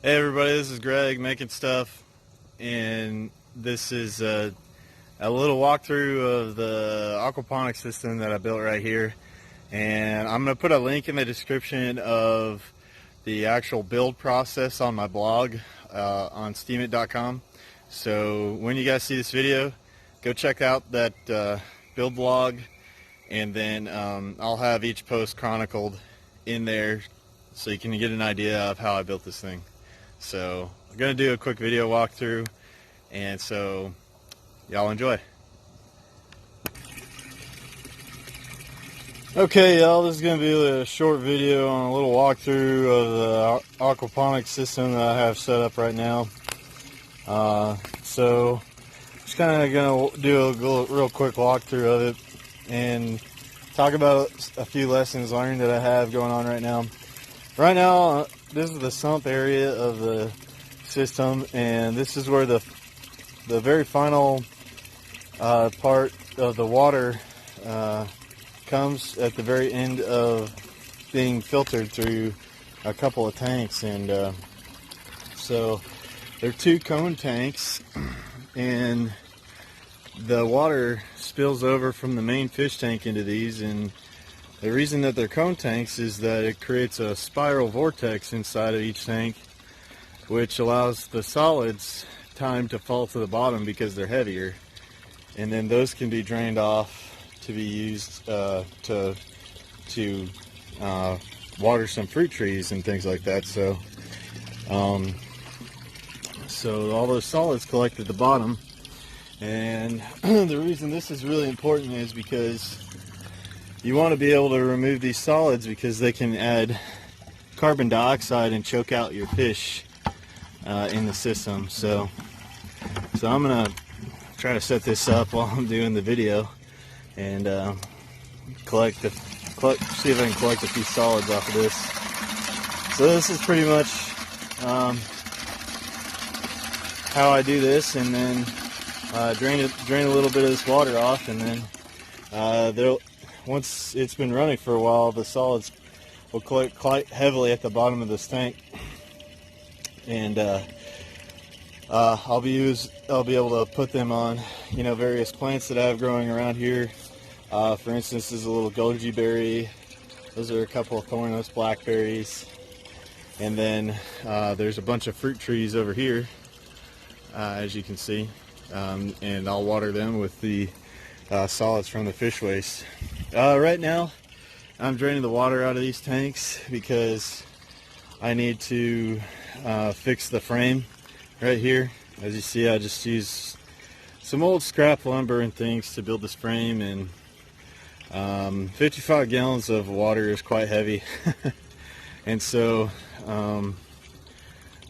Hey everybody, this is Greg making stuff, and this is a little walkthrough of the aquaponics system that I built right here. And I'm going to put a link in the description of the actual build process on my blog on steemit.com. So when you guys see this video, go check out that build blog, and then I'll have each post chronicled in there so you can get an idea of how I built this thing. So I'm going to do a quick video walkthrough, and so y'all enjoy. Okay y'all, this is going to be a short video on a little walkthrough of the aquaponics system that I have set up right now. So just kind of going to do a real quick walkthrough of it and talk about a few lessons learned that I have going on right now. Right now, this is the sump area of the system, and this is where the very final part of the water comes at the very end of being filtered through a couple of tanks. And so there are two cone tanks, and the water spills over from the main fish tank into these, and the reason that they're cone tanks is that it creates a spiral vortex inside of each tank, which allows the solids time to fall to the bottom because they're heavier, and then those can be drained off to be used to water some fruit trees and things like that. So all those solids collect at the bottom, and the reason this is really important is because you want to be able to remove these solids because they can add carbon dioxide and choke out your fish in the system. So I'm gonna try to set this up while I'm doing the video and see if I can collect a few solids off of this. So this is pretty much how I do this, and then drain a little bit of this water off, and then once it's been running for a while, the solids will collect quite heavily at the bottom of this tank, and I'll be able to put them on, various plants that I have growing around here. For instance, this is a little goji berry. Those are a couple of thornless blackberries, and then there's a bunch of fruit trees over here, as you can see, and I'll water them with the solids from the fish waste. Right now I'm draining the water out of these tanks because I need to fix the frame right here. As you see, I just used some old scrap lumber and things to build this frame, and 55 gallons of water is quite heavy. And so I'm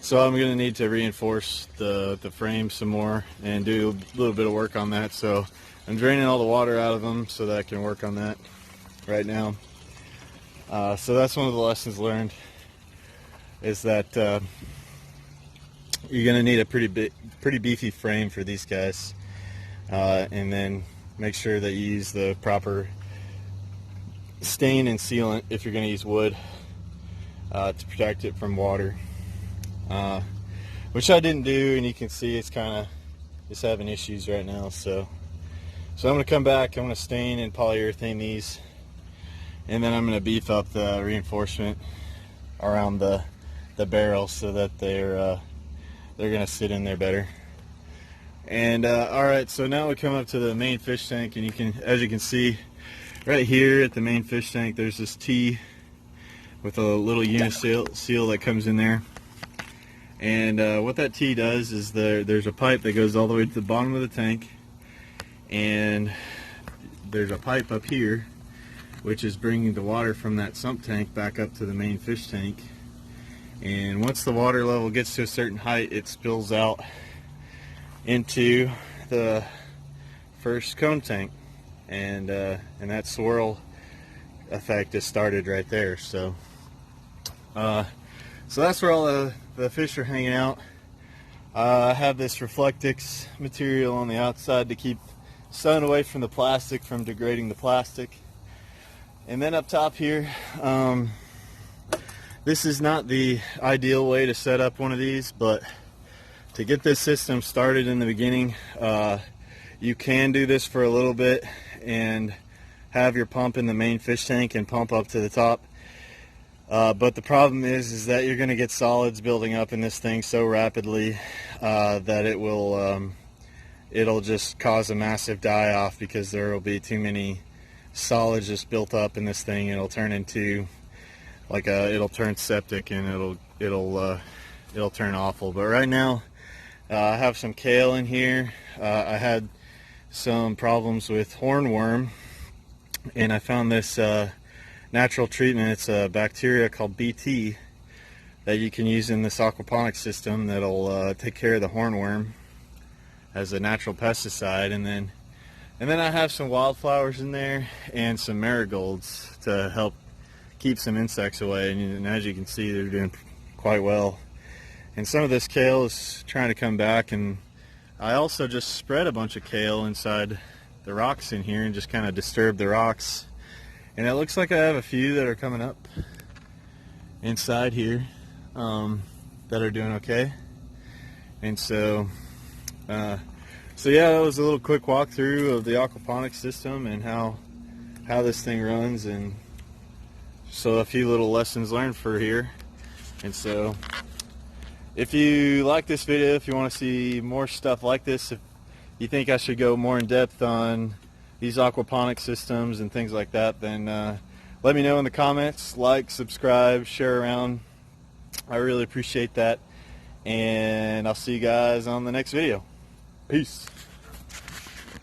going to need to reinforce the frame some more and do a little bit of work on that. So I'm draining all the water out of them so that I can work on that right now. So that's one of the lessons learned, is that you're going to need a pretty beefy frame for these guys, and then make sure that you use the proper stain and sealant if you're going to use wood to protect it from water, which I didn't do, and you can see it's having issues right now. So I'm going to come back, I'm going to stain and polyurethane these, and then I'm going to beef up the reinforcement around the barrel so that they're going to sit in there better. And alright, so now we come up to the main fish tank, and as you can see right here at the main fish tank, there's this T with a little uniseal that comes in there. And what that T does is there's a pipe that goes all the way to the bottom of the tank, and there's a pipe up here which is bringing the water from that sump tank back up to the main fish tank. And once the water level gets to a certain height, it spills out into the first cone tank, and that swirl effect is started right there. So that's where all the fish are hanging out. I have this Reflectix material on the outside to keep sun away from the plastic from degrading the plastic. And then up top here, This is not the ideal way to set up one of these, but to get this system started in the beginning, you can do this for a little bit and have your pump in the main fish tank and pump up to the top. But the problem is that you're going to get solids building up in this thing so rapidly that it'll just cause a massive die-off, because there will be too many solids just built up in this thing. It'll turn into like it'll turn septic, and it'll turn awful. But right now, I have some kale in here. I had some problems with hornworm, and I found this natural treatment. It's a bacteria called BT that you can use in this aquaponics system that'll take care of the hornworm as a natural pesticide. And then I have some wildflowers in there and some marigolds to help keep some insects away, and as you can see, they're doing quite well. And some of this kale is trying to come back, and I also just spread a bunch of kale inside the rocks in here and just kind of disturbed the rocks. And it looks like I have a few that are coming up inside here that are doing okay. And so yeah, that was a little quick walkthrough of the aquaponics system and how this thing runs, and so a few little lessons learned for here. And so if you like this video, if you want to see more stuff like this, if you think I should go more in depth on these aquaponic systems and things like that, then let me know in the comments. Like, subscribe, share around. I really appreciate that, and I'll see you guys on the next video. Peace.